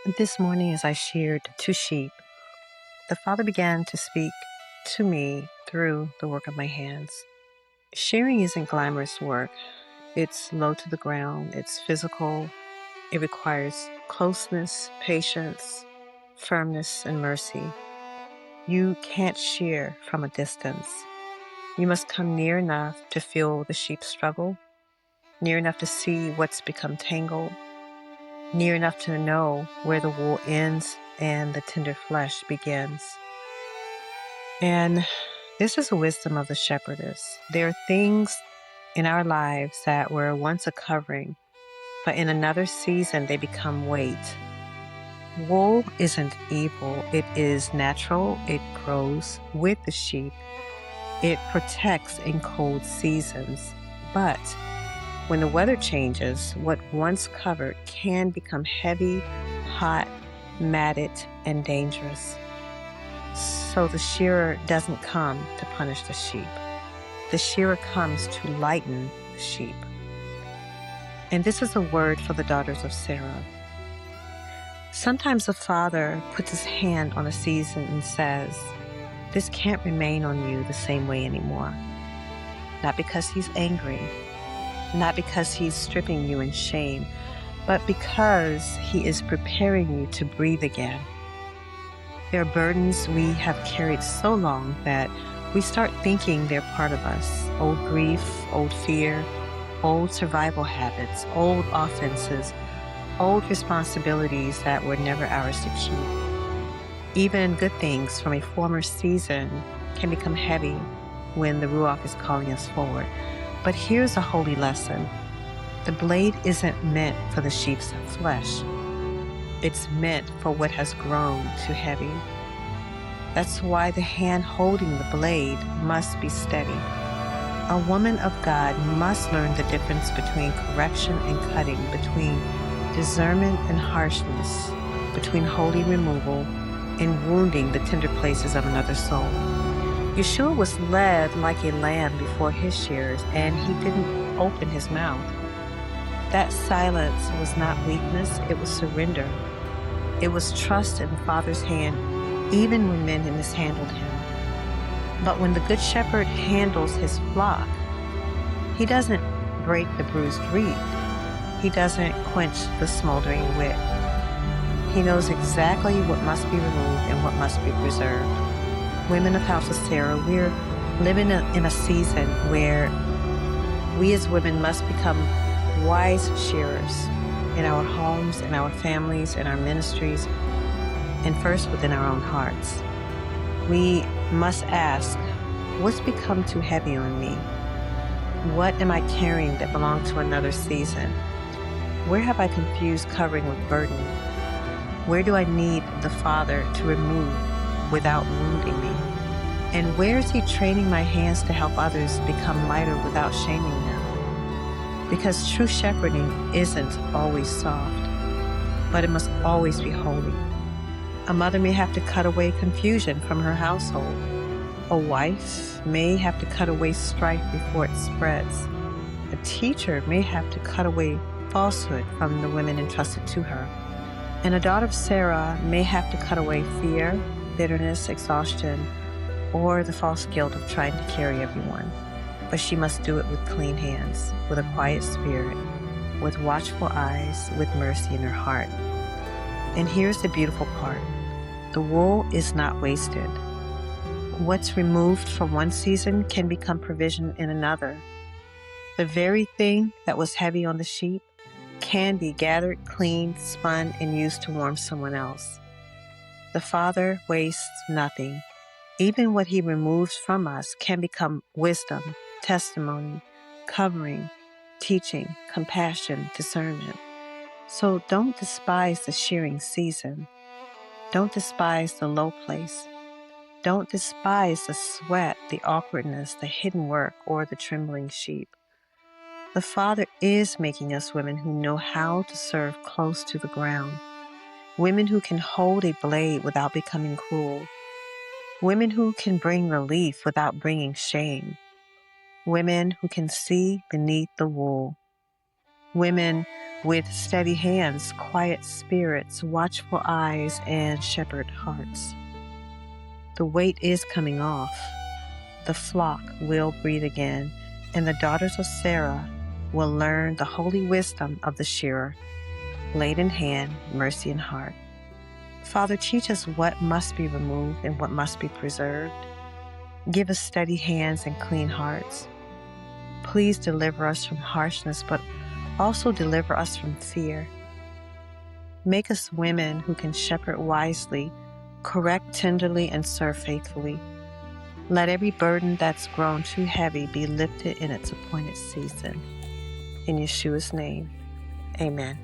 This morning, as I sheared 2 sheep, the Father began to speak to me through the work of my hands. Shearing isn't glamorous work. It's low to the ground, it's physical, it requires closeness, patience, firmness, and mercy. You can't shear from a distance. You must come near enough to feel the sheep struggle, near enough to see what's become tangled, near enough to know where the wool ends and the tender flesh begins. And this is the wisdom of the shepherdess. There are things in our lives that were once a covering, but in another season they become weight. Wool isn't evil. It is natural. It grows with the sheep. It protects in cold seasons. But when the weather changes, what once covered can become heavy, hot, matted, and dangerous. So the shearer doesn't come to punish the sheep. The shearer comes to lighten the sheep. And this is a word for the daughters of Sarah. Sometimes the Father puts his hand on a season and says, "This can't remain on you the same way anymore." Not because he's angry, not because he's stripping you in shame, but because he is preparing you to breathe again. There are burdens we have carried so long that we start thinking they're part of us. Old grief, old fear, old survival habits, old offenses, old responsibilities that were never ours to keep. Even good things from a former season can become heavy when the Ruach is calling us forward. But here's a holy lesson. The blade isn't meant for the sheep's flesh. It's meant for what has grown too heavy. That's why the hand holding the blade must be steady. A woman of God must learn the difference between correction and cutting, between discernment and harshness, between holy removal and wounding the tender places of another soul. Yeshua was led like a lamb before his shearers, and he didn't open his mouth. That silence was not weakness, it was surrender. It was trust in the Father's hand, even when men had mishandled him. But when the Good Shepherd handles his flock, he doesn't break the bruised reed. He doesn't quench the smoldering wick. He knows exactly what must be removed and what must be preserved. Women of House of Sarah, we're living in a season where we as women must become wise shearers in our homes, in our families, in our ministries, and first within our own hearts. We must ask, what's become too heavy on me? What am I carrying that belonged to another season? Where have I confused covering with burden? Where do I need the Father to remove without wounding me? And where is he training my hands to help others become lighter without shaming them? Because true shepherding isn't always soft, but it must always be holy. A mother may have to cut away confusion from her household. A wife may have to cut away strife before it spreads. A teacher may have to cut away falsehood from the women entrusted to her. And a daughter of Sarah may have to cut away fear, bitterness, exhaustion, or the false guilt of trying to carry everyone. But she must do it with clean hands, with a quiet spirit, with watchful eyes, with mercy in her heart. And here's the beautiful part. The wool is not wasted. What's removed from one season can become provision in another. The very thing that was heavy on the sheep can be gathered, cleaned, spun, and used to warm someone else. The Father wastes nothing. Even what he removes from us can become wisdom, testimony, covering, teaching, compassion, discernment. So don't despise the shearing season. Don't despise the low place. Don't despise the sweat, the awkwardness, the hidden work, or the trembling sheep. The Father is making us women who know how to serve close to the ground. Women who can hold a blade without becoming cruel. Women who can bring relief without bringing shame. Women who can see beneath the wool. Women with steady hands, quiet spirits, watchful eyes, and shepherd hearts. The weight is coming off. The flock will breathe again, and the daughters of Sarah will learn the holy wisdom of the shearer, blade in hand, mercy in heart. Father, teach us what must be removed and what must be preserved. Give us steady hands and clean hearts. Please deliver us from harshness, but also deliver us from fear. Make us women who can shepherd wisely, correct tenderly, and serve faithfully. Let every burden that's grown too heavy be lifted in its appointed season. In Yeshua's name, amen.